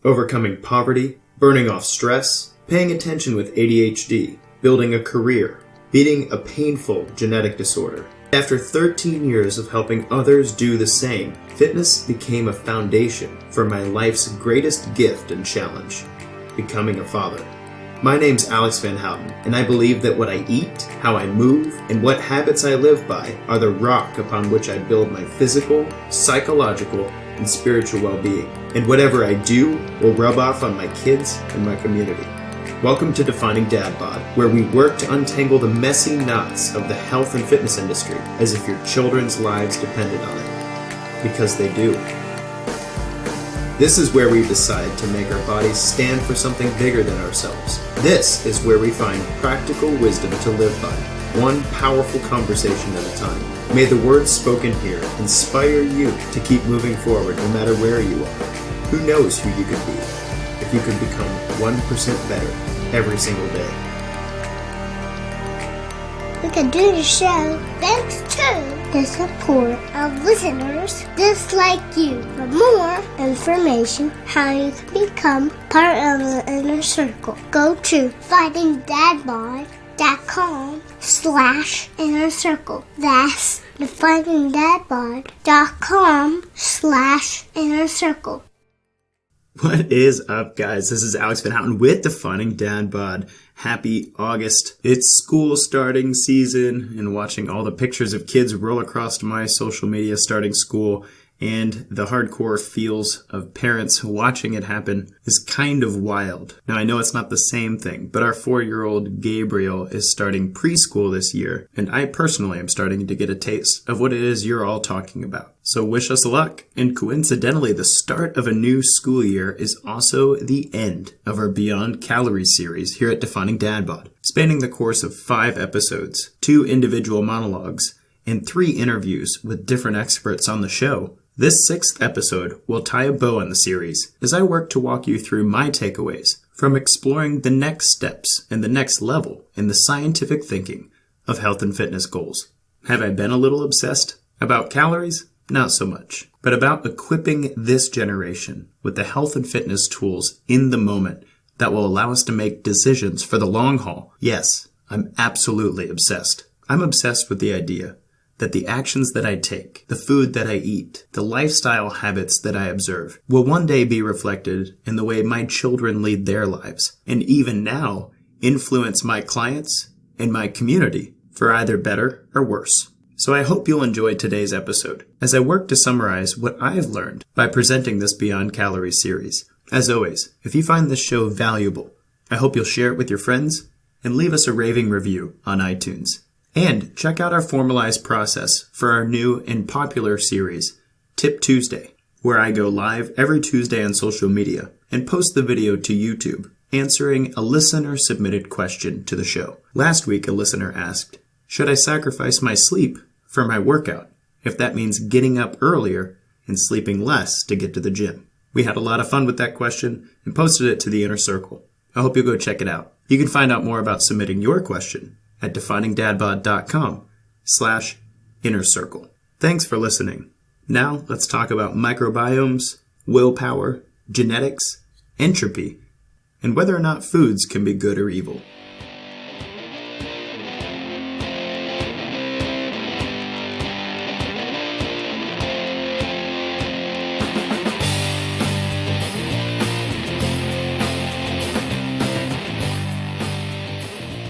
overcoming poverty, burning off stress, paying attention with ADHD, building a career, beating a painful genetic disorder. After 13 years of helping others do the same, fitness became a foundation for my life's greatest gift and challenge, becoming a father. My name's Alex Van Houten, and I believe that what I eat, how I move, and what habits I live by are the rock upon which I build my physical, psychological, and spiritual well-being. And whatever I do will rub off on my kids and my community. Welcome to Defining Dad Bod, where we work to untangle the messy knots of the health and fitness industry as if your children's lives depended on it. Because they do. This is where we decide to make our bodies stand for something bigger than ourselves. This is where we find practical wisdom to live by, one powerful conversation at a time. May the words spoken here inspire you to keep moving forward no matter where you are. Who knows who you could be if you could become 1% better every single day. We can do the show thanks to the support of listeners just like you. For more information how you can become part of the inner circle, go to findingdadbod.com/inner circle. That's findingdadbod.com/inner circle. What is up, guys? This is Alex Van Houten with Defining Dad Bod. Happy August. It's school starting season, and watching all the pictures of kids roll across my social media starting school and the hardcore feels of parents watching it happen is kind of wild. Now, I know it's not the same thing, but our 4-year-old Gabriel is starting preschool this year, and I personally am starting to get a taste of what it is you're all talking about. So wish us luck. And coincidentally, the start of a new school year is also the end of our Beyond Calorie series here at Defining Dad Bod, spanning the course of 5 episodes, 2 individual monologues, and 3 interviews with different experts on the show. This 6th episode will tie a bow on the series as I work to walk you through my takeaways from exploring the next steps and the next level in the scientific thinking of health and fitness goals. Have I been a little obsessed about calories? Not so much, but about equipping this generation with the health and fitness tools in the moment that will allow us to make decisions for the long haul. Yes, I'm absolutely obsessed. I'm obsessed with the idea that the actions that I take, the food that I eat, the lifestyle habits that I observe will one day be reflected in the way my children lead their lives, and even now influence my clients and my community for either better or worse. So I hope you'll enjoy today's episode as I work to summarize what I've learned by presenting this Beyond Calorie series. As always, if you find this show valuable, I hope you'll share it with your friends and leave us a raving review on iTunes. And check out our formalized process for our new and popular series, Tip Tuesday, where I go live every Tuesday on social media and post the video to YouTube, answering a listener-submitted question to the show. Last week, a listener asked, should I sacrifice my sleep for my workout, if that means getting up earlier and sleeping less to get to the gym? We had a lot of fun with that question and posted it to the Inner Circle. I hope you'll go check it out. You can find out more about submitting your question at definingdadbod.com/inner circle. Thanks for listening. Now let's talk about microbiomes, willpower, genetics, entropy, and whether or not foods can be good or evil.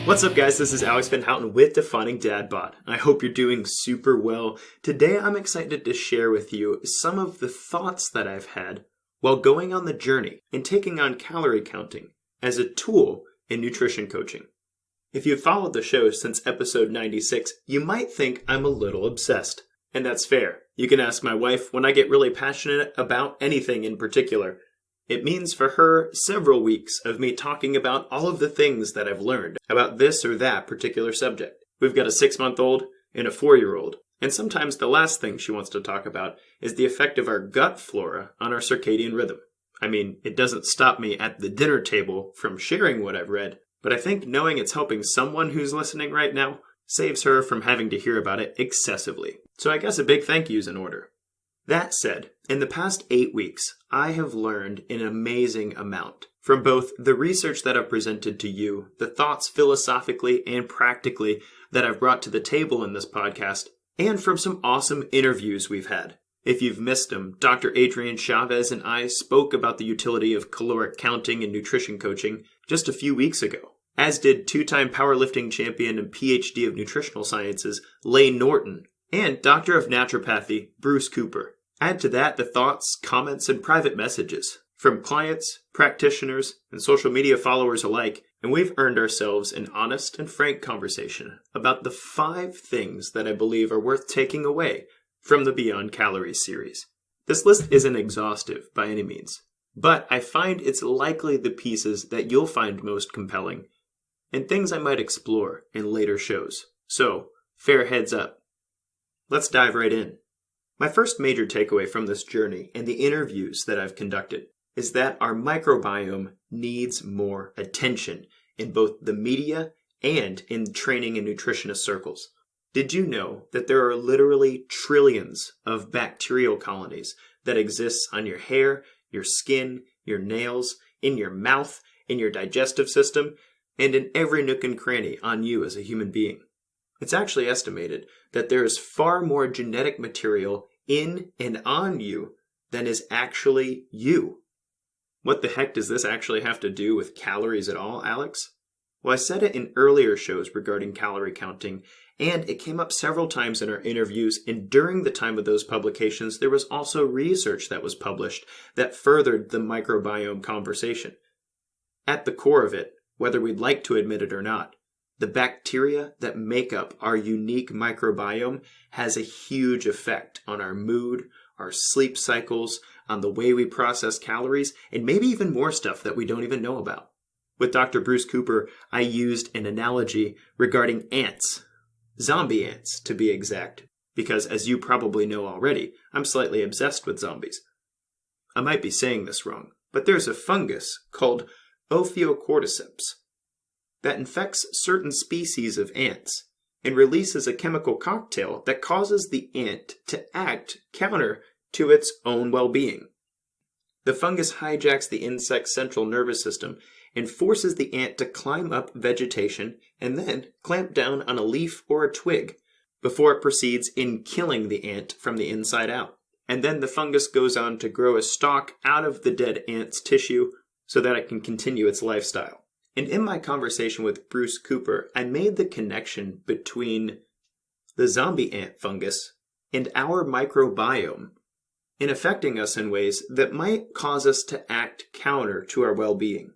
What's up, guys? This is Alex Van Houten with Defining Dad Bod. I hope you're doing super well. Today, I'm excited to share with you some of the thoughts that I've had while going on the journey and taking on calorie counting as a tool in nutrition coaching. If you've followed the show since episode 96, you might think I'm a little obsessed. And that's fair. You can ask my wife when I get really passionate about anything in particular. It means for her several weeks of me talking about all of the things that I've learned about this or that particular subject. We've got a 6-month-old and a 4-year-old, and sometimes the last thing she wants to talk about is the effect of our gut flora on our circadian rhythm. I mean, it doesn't stop me at the dinner table from sharing what I've read, but I think knowing it's helping someone who's listening right now saves her from having to hear about it excessively. So I guess a big thank you's in order. That said, In the past 8 weeks, I have learned an amazing amount from both the research that I've presented to you, the thoughts philosophically and practically that I've brought to the table in this podcast, and from some awesome interviews we've had. If you've missed them, Dr. Adrian Chavez and I spoke about the utility of caloric counting and nutrition coaching just a few weeks ago, as did two-time powerlifting champion and PhD of nutritional sciences, Lane Norton, and Doctor of Naturopathy, Bruce Cooper. Add to that the thoughts, comments, and private messages from clients, practitioners, and social media followers alike, and we've earned ourselves an honest and frank conversation about the 5 things that I believe are worth taking away from the Beyond Calories series. This list isn't exhaustive by any means, but I find it's likely the pieces that you'll find most compelling and things I might explore in later shows. So, fair heads up. Let's dive right in. My first major takeaway from this journey and the interviews that I've conducted is that our microbiome needs more attention in both the media and in training and nutritionist circles. Did you know that there are literally trillions of bacterial colonies that exist on your hair, your skin, your nails, in your mouth, in your digestive system, and in every nook and cranny on you as a human being? It's actually estimated that there is far more genetic material in and on you than is actually you. What the heck does this actually have to do with calories at all, Alex? Well, I said it in earlier shows regarding calorie counting, and it came up several times in our interviews, and during the time of those publications, there was also research that was published that furthered the microbiome conversation. At the core of it, whether we'd like to admit it or not, the bacteria that make up our unique microbiome has a huge effect on our mood, our sleep cycles, on the way we process calories, and maybe even more stuff that we don't even know about. With Dr. Bruce Cooper, I used an analogy regarding ants. Zombie ants, to be exact, because as you probably know already, I'm slightly obsessed with zombies. I might be saying this wrong, but there's a fungus called Ophiocordyceps that infects certain species of ants and releases a chemical cocktail that causes the ant to act counter to its own well-being. The fungus hijacks the insect's central nervous system and forces the ant to climb up vegetation and then clamp down on a leaf or a twig before it proceeds in killing the ant from the inside out. And then the fungus goes on to grow a stalk out of the dead ant's tissue so that it can continue its lifestyle. And in my conversation with Bruce Cooper, I made the connection between the zombie ant fungus and our microbiome in affecting us in ways that might cause us to act counter to our well-being.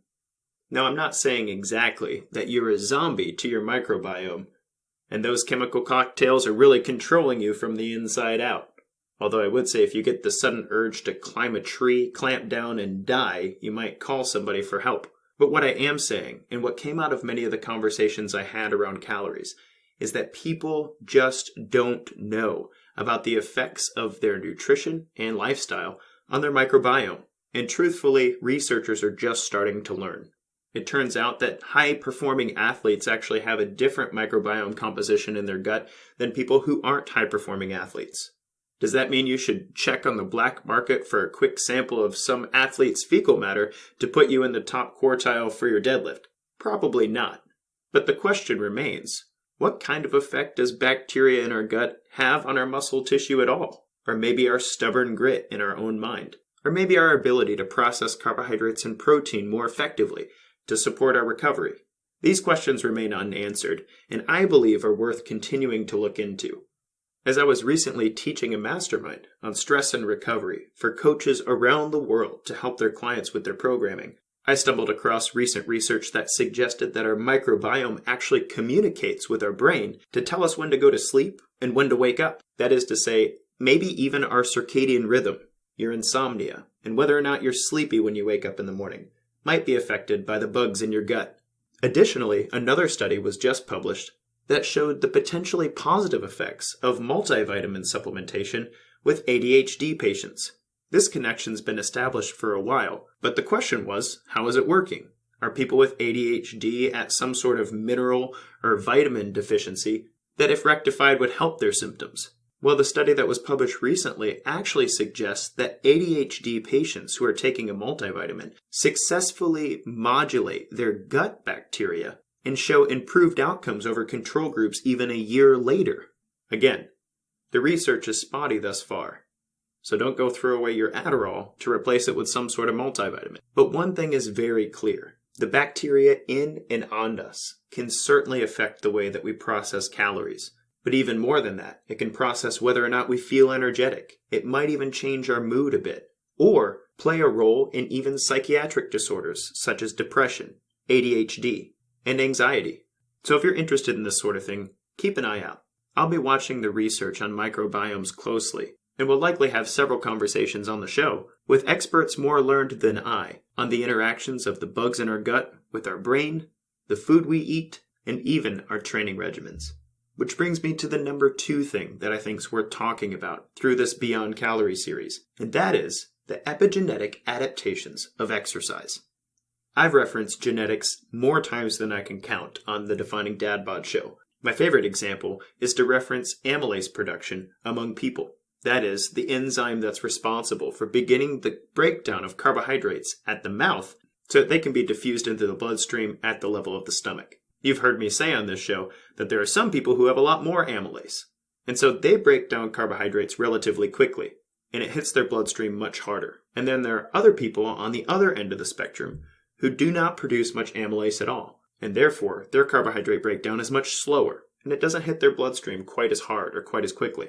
Now, I'm not saying exactly that you're a zombie to your microbiome, and those chemical cocktails are really controlling you from the inside out. Although I would say if you get the sudden urge to climb a tree, clamp down, and die, you might call somebody for help. But what I am saying, and what came out of many of the conversations I had around calories, is that people just don't know about the effects of their nutrition and lifestyle on their microbiome. And truthfully, researchers are just starting to learn. It turns out that high-performing athletes actually have a different microbiome composition in their gut than people who aren't high-performing athletes. Does that mean you should check on the black market for a quick sample of some athlete's fecal matter to put you in the top quartile for your deadlift? Probably not. But the question remains, what kind of effect does bacteria in our gut have on our muscle tissue at all? Or maybe our stubborn grit in our own mind? Or maybe our ability to process carbohydrates and protein more effectively to support our recovery? These questions remain unanswered, and I believe are worth continuing to look into. As I was recently teaching a mastermind on stress and recovery for coaches around the world to help their clients with their programming, I stumbled across recent research that suggested that our microbiome actually communicates with our brain to tell us when to go to sleep and when to wake up. That is to say, maybe even our circadian rhythm, your insomnia, and whether or not you're sleepy when you wake up in the morning, might be affected by the bugs in your gut. Additionally, another study was just published that showed the potentially positive effects of multivitamin supplementation with ADHD patients. This connection's been established for a while, but the question was, how is it working? Are people with ADHD at some sort of mineral or vitamin deficiency that if rectified would help their symptoms? Well, the study that was published recently actually suggests that ADHD patients who are taking a multivitamin successfully modulate their gut bacteria and show improved outcomes over control groups even a year later. Again, the research is spotty thus far, so don't go throw away your Adderall to replace it with some sort of multivitamin. But one thing is very clear. The bacteria in and on us can certainly affect the way that we process calories. But even more than that, it can process whether or not we feel energetic. It might even change our mood a bit, or play a role in even psychiatric disorders such as depression, ADHD, and anxiety. So if you're interested in this sort of thing, keep an eye out. I'll be watching the research on microbiomes closely, and will likely have several conversations on the show with experts more learned than I on the interactions of the bugs in our gut with our brain, the food we eat, and even our training regimens. Which brings me to the number 2 thing that I think is worth talking about through this Beyond Calorie series, and that is the epigenetic adaptations of exercise. I've referenced genetics more times than I can count on the Defining Dad Bod show. My favorite example is to reference amylase production among people. That is, the enzyme that's responsible for beginning the breakdown of carbohydrates at the mouth so that they can be diffused into the bloodstream at the level of the stomach. You've heard me say on this show that there are some people who have a lot more amylase, and so they break down carbohydrates relatively quickly, and it hits their bloodstream much harder. And then there are other people on the other end of the spectrum who do not produce much amylase at all, and therefore their carbohydrate breakdown is much slower, and it doesn't hit their bloodstream quite as hard or quite as quickly.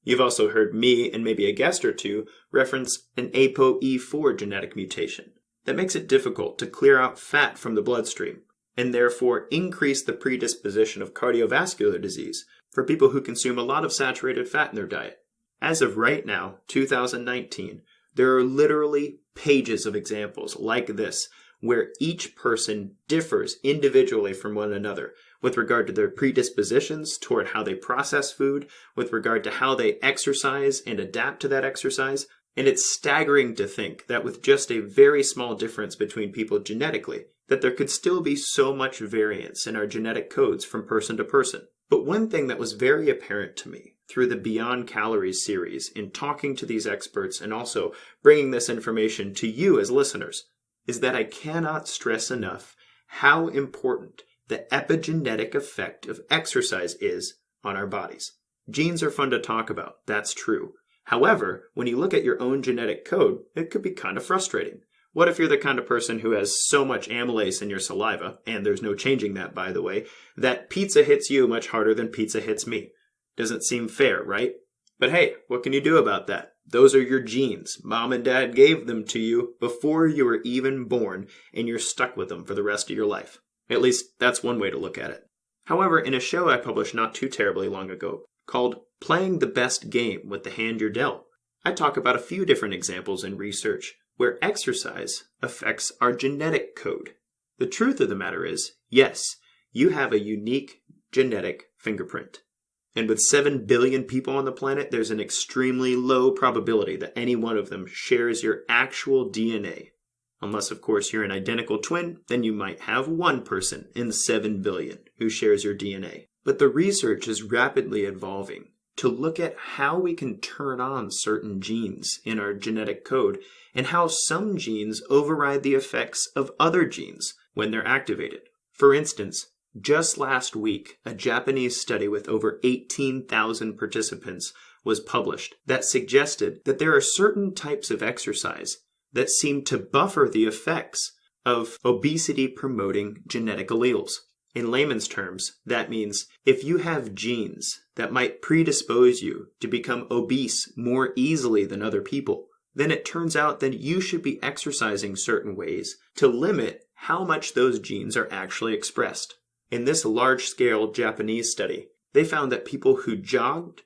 You've also heard me and maybe a guest or two reference an ApoE4 genetic mutation that makes it difficult to clear out fat from the bloodstream, and therefore increase the predisposition of cardiovascular disease for people who consume a lot of saturated fat in their diet. As of right now, 2019, there are literally pages of examples like this where each person differs individually from one another with regard to their predispositions toward how they process food, with regard to how they exercise and adapt to that exercise. And it's staggering to think that with just a very small difference between people genetically, that there could still be so much variance in our genetic codes from person to person. But one thing that was very apparent to me through the Beyond Calories series in talking to these experts and also bringing this information to you as listeners is that I cannot stress enough how important the epigenetic effect of exercise is on our bodies. Genes are fun to talk about, that's true. However, when you look at your own genetic code, it could be kind of frustrating. What if you're the kind of person who has so much amylase in your saliva, and there's no changing that, by the way, that pizza hits you much harder than pizza hits me? Doesn't seem fair, right? But hey, what can you do about that? Those are your genes. Mom and dad gave them to you before you were even born, and you're stuck with them for the rest of your life. At least, that's one way to look at it. However, in a show I published not too terribly long ago, called Playing the Best Game with the Hand You're Dealt, I talk about a few different examples in research where exercise affects our genetic code. The truth of the matter is, yes, you have a unique genetic fingerprint. And with 7 billion people on the planet, there's an extremely low probability that any one of them shares your actual DNA. Unless, of course, you're an identical twin, then you might have one person in 7 billion who shares your DNA. But the research is rapidly evolving to look at how we can turn on certain genes in our genetic code and how some genes override the effects of other genes when they're activated. For instance, just last week, a Japanese study with over 18,000 participants was published that suggested that there are certain types of exercise that seem to buffer the effects of obesity-promoting genetic alleles. In layman's terms, that means if you have genes that might predispose you to become obese more easily than other people, then it turns out that you should be exercising certain ways to limit how much those genes are actually expressed. In this large-scale Japanese study, they found that people who jogged,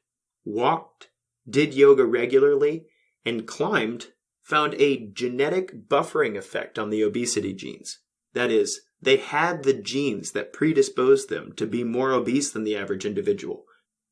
walked, did yoga regularly, and climbed found a genetic buffering effect on the obesity genes. That is, they had the genes that predisposed them to be more obese than the average individual.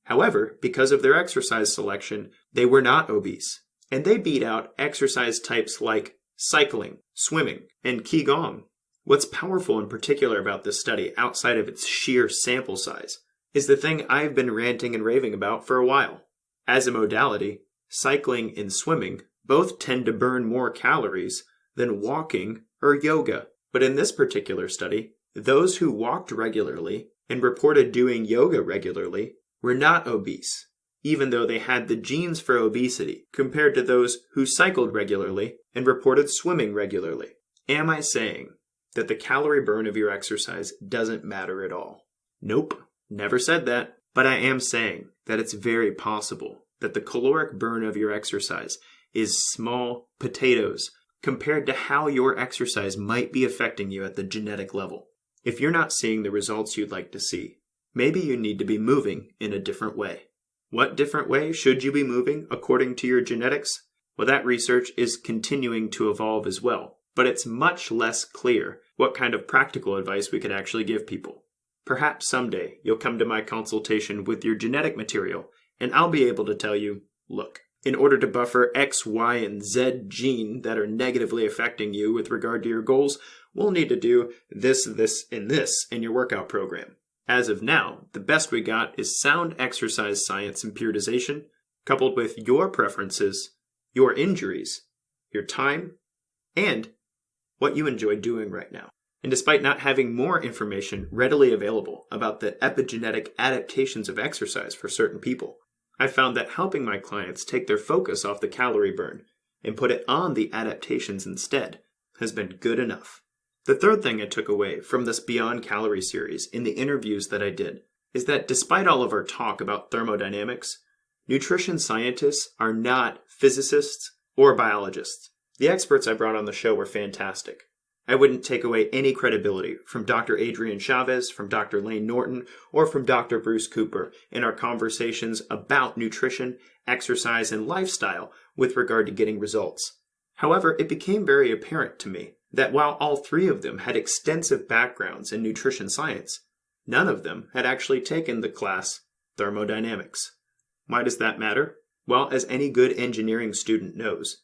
However, because of their exercise selection, they were not obese, and they beat out exercise types like cycling, swimming, and qigong. What's powerful in particular about this study, outside of its sheer sample size, is the thing I've been ranting and raving about for a while. As a modality, cycling and swimming both tend to burn more calories than walking or yoga. But in this particular study, those who walked regularly and reported doing yoga regularly were not obese, even though they had the genes for obesity, compared to those who cycled regularly and reported swimming regularly. Am I saying that the calorie burn of your exercise doesn't matter at all? Nope, never said that. But I am saying that it's very possible that the caloric burn of your exercise is small potatoes compared to how your exercise might be affecting you at the genetic level. If you're not seeing the results you'd like to see, maybe you need to be moving in a different way. What different way should you be moving according to your genetics? Well, that research is continuing to evolve as well, but it's much less clear what kind of practical advice we could actually give people. Perhaps someday you'll come to my consultation with your genetic material, and I'll be able to tell you, look, in order to buffer X, Y, and Z gene that are negatively affecting you with regard to your goals, we'll need to do this, and this in your workout program. As of now, the best we got is sound exercise science and periodization, coupled with your preferences, your injuries, your time, and what you enjoy doing right now. And despite not having more information readily available about the epigenetic adaptations of exercise for certain people, I found that helping my clients take their focus off the calorie burn and put it on the adaptations instead has been good enough. The third thing I took away from this Beyond Calorie series in the interviews that I did is that despite all of our talk about thermodynamics, nutrition scientists are not physicists or biologists. The experts I brought on the show were fantastic. I wouldn't take away any credibility from Dr. Adrian Chavez, from Dr. Lane Norton, or from Dr. Bruce Cooper in our conversations about nutrition, exercise, and lifestyle with regard to getting results. However, it became very apparent to me that while all three of them had extensive backgrounds in nutrition science, none of them had actually taken the class Thermodynamics. Why does that matter? Well, as any good engineering student knows,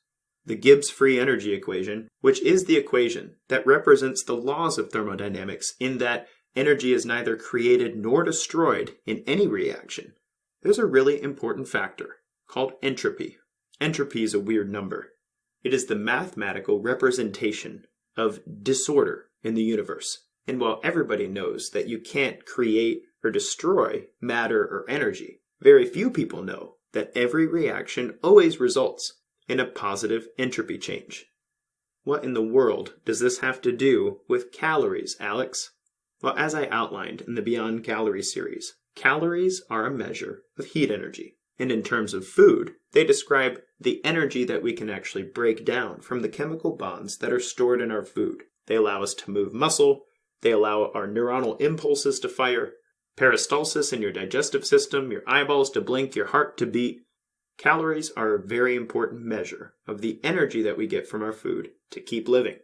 the Gibbs free energy equation, which is the equation that represents the laws of thermodynamics in that energy is neither created nor destroyed in any reaction, there's a really important factor called entropy. Entropy is a weird number. It is the mathematical representation of disorder in the universe. And while everybody knows that you can't create or destroy matter or energy, very few people know that every reaction always results in a positive entropy change. What in the world does this have to do with calories, Alex? Well, as I outlined in the Beyond Calorie series, calories are a measure of heat energy. And in terms of food, they describe the energy that we can actually break down from the chemical bonds that are stored in our food. They allow us to move muscle, they allow our neuronal impulses to fire, peristalsis in your digestive system, your eyeballs to blink, your heart to beat. Calories are a very important measure of the energy that we get from our food to keep living.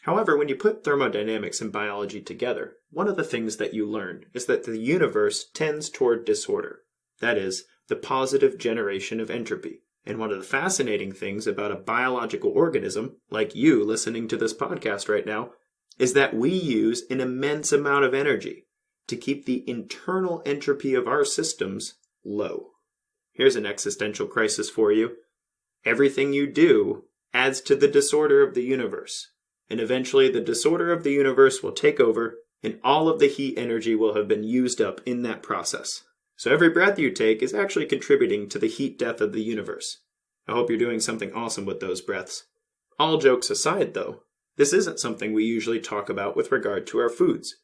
However, when you put thermodynamics and biology together, one of the things that you learn is that the universe tends toward disorder. That is, the positive generation of entropy. And one of the fascinating things about a biological organism, like you listening to this podcast right now, is that we use an immense amount of energy to keep the internal entropy of our systems low. Here's an existential crisis for you. Everything you do adds to the disorder of the universe. And eventually the disorder of the universe will take over, and all of the heat energy will have been used up in that process. So every breath you take is actually contributing to the heat death of the universe. I hope you're doing something awesome with those breaths. All jokes aside, though, this isn't something we usually talk about with regard to our foods.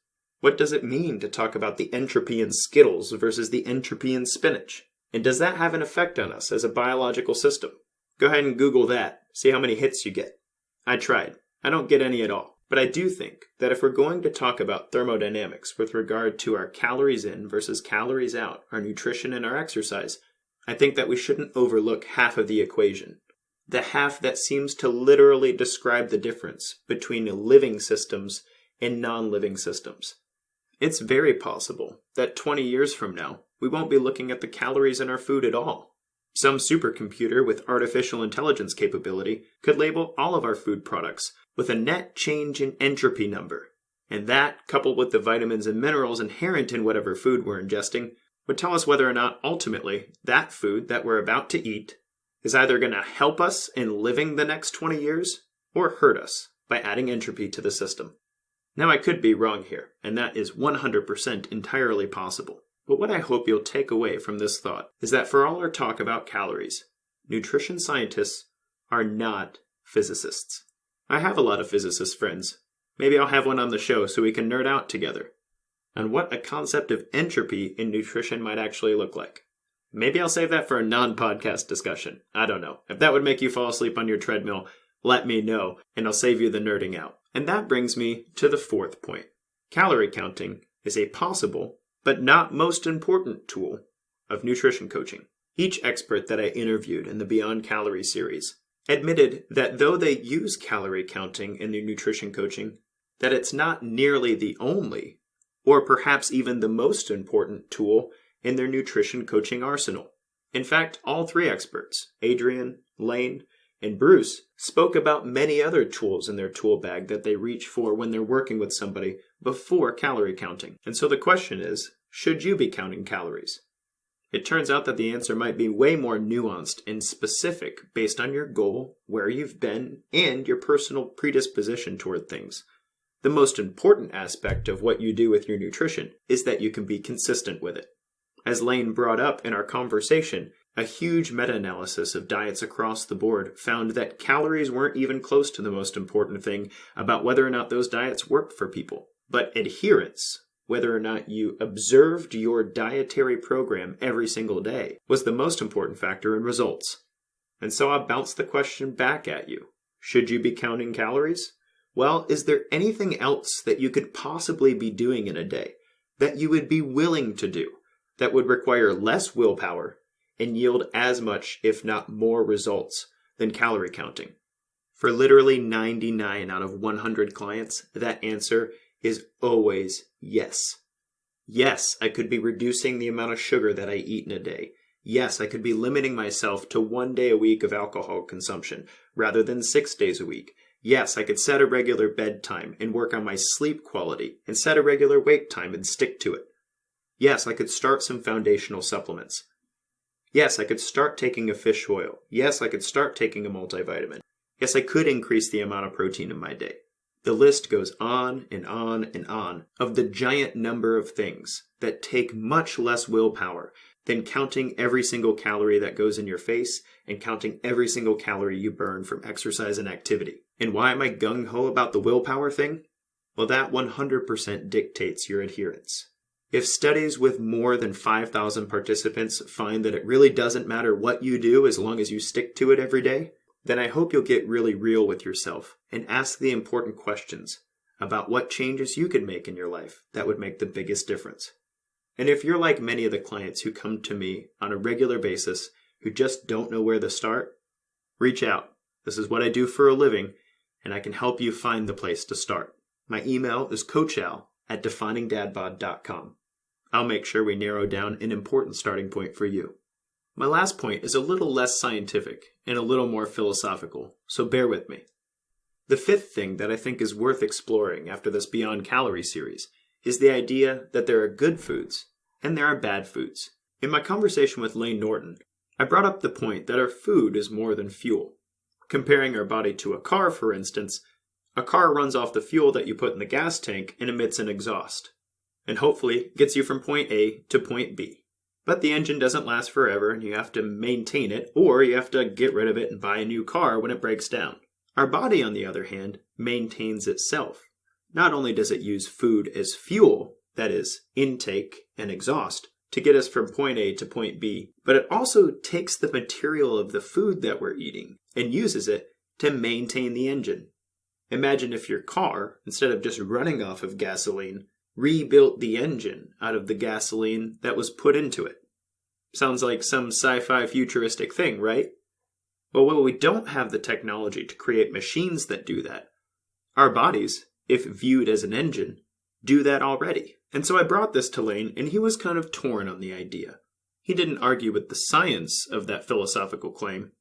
What does it mean to talk about the entropy in Skittles versus the entropy in spinach? And does that have an effect on us as a biological system? Go ahead and Google that. See how many hits you get. I tried. I don't get any at all. But I do think that if we're going to talk about thermodynamics with regard to our calories in versus calories out, our nutrition and our exercise, I think that we shouldn't overlook half of the equation. The half that seems to literally describe the difference between living systems and non-living systems. It's very possible that 20 years from now, we won't be looking at the calories in our food at all. Some supercomputer with artificial intelligence capability could label all of our food products with a net change in entropy number. And that, coupled with the vitamins and minerals inherent in whatever food we're ingesting, would tell us whether or not ultimately that food that we're about to eat is either going to help us in living the next 20 years or hurt us by adding entropy to the system. Now, I could be wrong here, and that is 100% entirely possible. But what I hope you'll take away from this thought is that for all our talk about calories, nutrition scientists are not physicists. I have a lot of physicist friends. Maybe I'll have one on the show so we can nerd out together on what a concept of entropy in nutrition might actually look like. Maybe I'll save that for a non-podcast discussion. I don't know. If that would make you fall asleep on your treadmill, let me know, and I'll save you the nerding out. And that brings me to the fourth point. Calorie counting is a possible, but not most important tool of nutrition coaching. Each expert that I interviewed in the Beyond Calorie series admitted that though they use calorie counting in their nutrition coaching, that it's not nearly the only, or perhaps even the most important tool in their nutrition coaching arsenal. In fact, all three experts, Adrian, Lane, and Bruce, spoke about many other tools in their tool bag that they reach for when they're working with somebody before calorie counting. And so the question is, should you be counting calories? It turns out that the answer might be way more nuanced and specific based on your goal, where you've been, and your personal predisposition toward things. The most important aspect of what you do with your nutrition is that you can be consistent with it. As Lane brought up in our conversation, a huge meta-analysis of diets across the board found that calories weren't even close to the most important thing about whether or not those diets worked for people. But adherence, whether or not you observed your dietary program every single day, was the most important factor in results. And so I'll bounce the question back at you. Should you be counting calories? Well, is there anything else that you could possibly be doing in a day that you would be willing to do that would require less willpower and yield as much, if not more, results than calorie counting? For literally 99 out of 100 clients, that answer is always yes. Yes, I could be reducing the amount of sugar that I eat in a day. Yes, I could be limiting myself to 1 day a week of alcohol consumption rather than 6 days a week. Yes, I could set a regular bedtime and work on my sleep quality and set a regular wake time and stick to it. Yes, I could start some foundational supplements. Yes, I could start taking a fish oil. Yes, I could start taking a multivitamin. Yes, I could increase the amount of protein in my day. The list goes on and on and on of the giant number of things that take much less willpower than counting every single calorie that goes in your face and counting every single calorie you burn from exercise and activity. And why am I gung-ho about the willpower thing? Well, that 100% dictates your adherence. If studies with more than 5,000 participants find that it really doesn't matter what you do as long as you stick to it every day, then I hope you'll get really real with yourself and ask the important questions about what changes you could make in your life that would make the biggest difference. And if you're like many of the clients who come to me on a regular basis who just don't know where to start, reach out. This is what I do for a living, and I can help you find the place to start. My email is coachal@definingdadbod.com. I'll make sure we narrow down an important starting point for you. My last point is a little less scientific and a little more philosophical, so bear with me. The fifth thing that I think is worth exploring after this Beyond Calorie series is the idea that there are good foods and there are bad foods. In my conversation with Lane Norton, I brought up the point that our food is more than fuel. Comparing our body to a car, for instance, a car runs off the fuel that you put in the gas tank and emits an exhaust, and hopefully gets you from point A to point B. But the engine doesn't last forever, and you have to maintain it, or you have to get rid of it and buy a new car when it breaks down. Our body, on the other hand, maintains itself. Not only does it use food as fuel, that is, intake and exhaust, to get us from point A to point B, but it also takes the material of the food that we're eating and uses it to maintain the engine. Imagine if your car, instead of just running off of gasoline, rebuilt the engine out of the gasoline that was put into it. Sounds like some sci-fi futuristic thing, right? Well, we don't have the technology to create machines that do that. Our bodies, if viewed as an engine, do that already. And so I brought this to Lane, and he was kind of torn on the idea. He didn't argue with the science of that philosophical claim,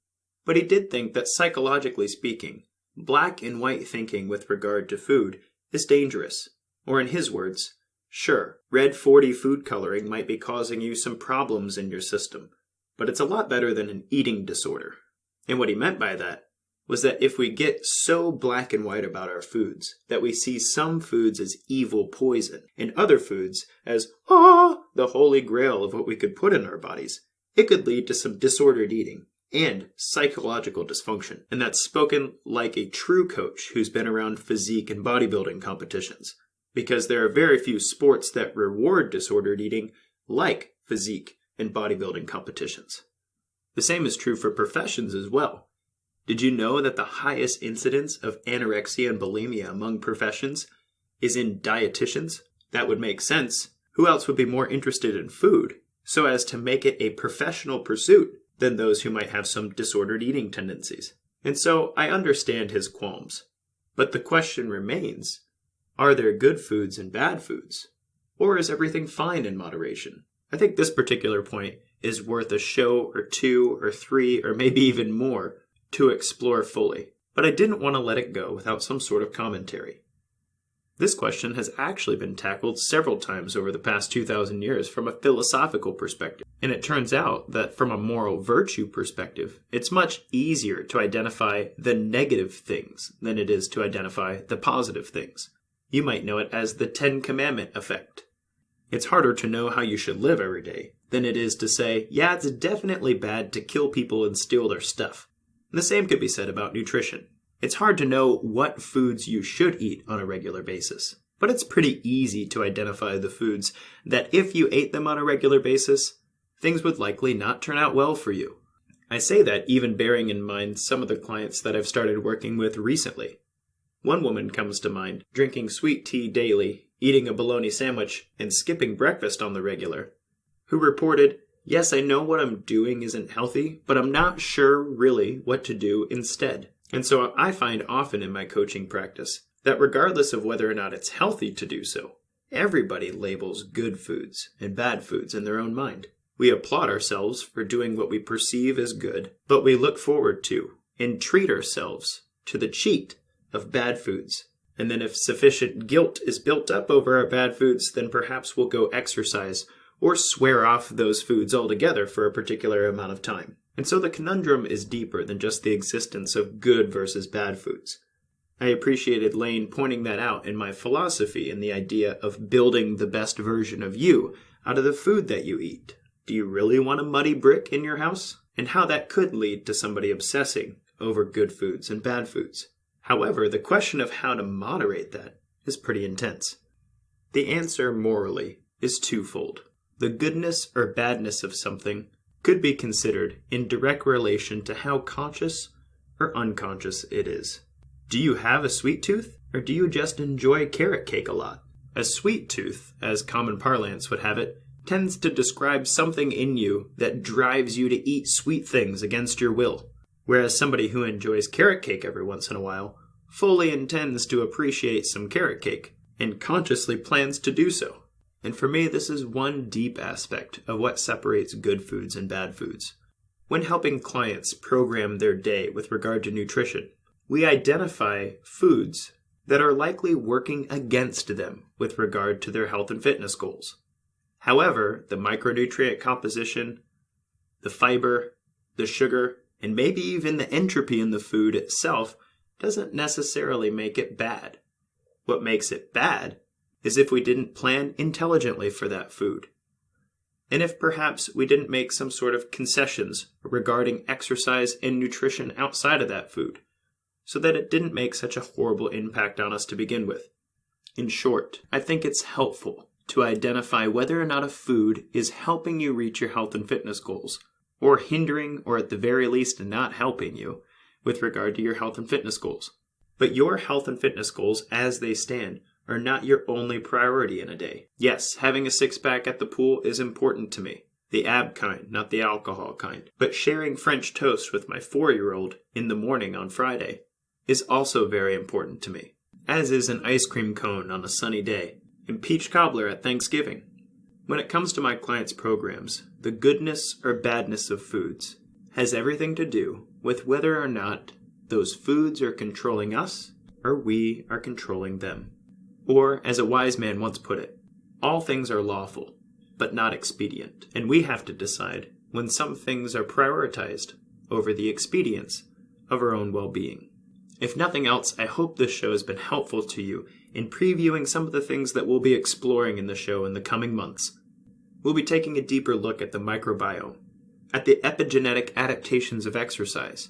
but he did think that psychologically speaking, black and white thinking with regard to food is dangerous. Or in his words, Sure, red 40 food coloring might be causing you some problems in your system, but it's a lot better than an eating disorder. And what he meant by that was that if we get so black and white about our foods that we see some foods as evil poison and other foods as, the holy grail of what we could put in our bodies, it could lead to some disordered eating and psychological dysfunction. And that's spoken like a true coach who's been around physique and bodybuilding competitions, because there are very few sports that reward disordered eating like physique and bodybuilding competitions. The same is true for professions as well. Did you know that the highest incidence of anorexia and bulimia among professions is in dietitians? That would make sense. Who else would be more interested in food so as to make it a professional pursuit than those who might have some disordered eating tendencies? And so I understand his qualms. But the question remains, are there good foods and bad foods? Or is everything fine in moderation? I think this particular point is worth a show or 2 or 3 or maybe even more to explore fully, but I didn't want to let it go without some sort of commentary. This question has actually been tackled several times over the past 2,000 years from a philosophical perspective, and it turns out that from a moral virtue perspective, it's much easier to identify the negative things than it is to identify the positive things. You might know it as the 10 Commandment effect. It's harder to know how you should live every day than it is to say, yeah, it's definitely bad to kill people and steal their stuff. And the same could be said about nutrition. It's hard to know what foods you should eat on a regular basis, but it's pretty easy to identify the foods that if you ate them on a regular basis, things would likely not turn out well for you. I say that even bearing in mind some of the clients that I've started working with recently. One woman comes to mind, drinking sweet tea daily, eating a bologna sandwich, and skipping breakfast on the regular, who reported, yes, I know what I'm doing isn't healthy, but I'm not sure really what to do instead. And so I find often in my coaching practice that regardless of whether or not it's healthy to do so, everybody labels good foods and bad foods in their own mind. We applaud ourselves for doing what we perceive as good, but we look forward to and treat ourselves to the cheat of bad foods. And then if sufficient guilt is built up over our bad foods, then perhaps we'll go exercise or swear off those foods altogether for a particular amount of time. And so the conundrum is deeper than just the existence of good versus bad foods. I appreciated Lane pointing that out in my philosophy and the idea of building the best version of you out of the food that you eat. Do you really want a muddy brick in your house? And how that could lead to somebody obsessing over good foods and bad foods. However, the question of how to moderate that is pretty intense. The answer, morally, is twofold. The goodness or badness of something could be considered in direct relation to how conscious or unconscious it is. Do you have a sweet tooth, or do you just enjoy carrot cake a lot? A sweet tooth, as common parlance would have it, tends to describe something in you that drives you to eat sweet things against your will, whereas somebody who enjoys carrot cake every once in a while fully intends to appreciate some carrot cake and consciously plans to do so. And for me, this is one deep aspect of what separates good foods and bad foods. When helping clients program their day with regard to nutrition, we identify foods that are likely working against them with regard to their health and fitness goals. However, the micronutrient composition, the fiber, the sugar, and maybe even the entropy in the food itself doesn't necessarily make it bad. What makes it bad is if we didn't plan intelligently for that food. And if perhaps we didn't make some sort of concessions regarding exercise and nutrition outside of that food, so that it didn't make such a horrible impact on us to begin with. In short, I think it's helpful to identify whether or not a food is helping you reach your health and fitness goals, or hindering, or at the very least not helping you with regard to your health and fitness goals. But your health and fitness goals, as they stand, are not your only priority in a day. Yes, having a six-pack at the pool is important to me. The ab kind, not the alcohol kind. But sharing French toast with my 4-year-old in the morning on Friday is also very important to me, as is an ice cream cone on a sunny day and peach cobbler at Thanksgiving. When it comes to my clients' programs, the goodness or badness of foods has everything to do with whether or not those foods are controlling us or we are controlling them. Or, as a wise man once put it, All things are lawful, but not expedient, and we have to decide when some things are prioritized over the expedience of our own well-being. If nothing else, I hope this show has been helpful to you in previewing some of the things that we'll be exploring in the show in the coming months. We'll be taking a deeper look at the microbiome, at the epigenetic adaptations of exercise,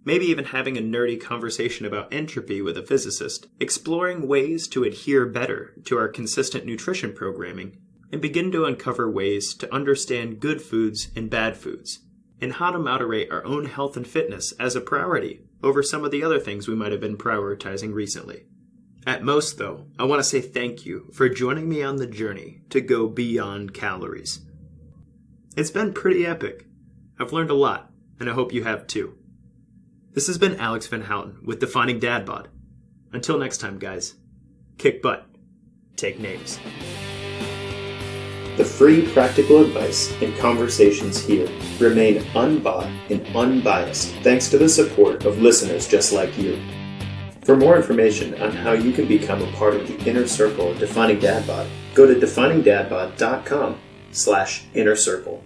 maybe even having a nerdy conversation about entropy with a physicist, exploring ways to adhere better to our consistent nutrition programming, and begin to uncover ways to understand good foods and bad foods, and how to moderate our own health and fitness as a priority over some of the other things we might have been prioritizing recently. At most, though, I want to say thank you for joining me on the journey to go beyond calories. It's been pretty epic. I've learned a lot, and I hope you have too. This has been Alex Van Houten with Defining Dad Bod. Until next time, guys, kick butt, take names. The free practical advice and conversations here remain unbought and unbiased thanks to the support of listeners just like you. For more information on how you can become a part of the inner circle of Defining Dad Bod, go to definingdadbod.com/inner circle.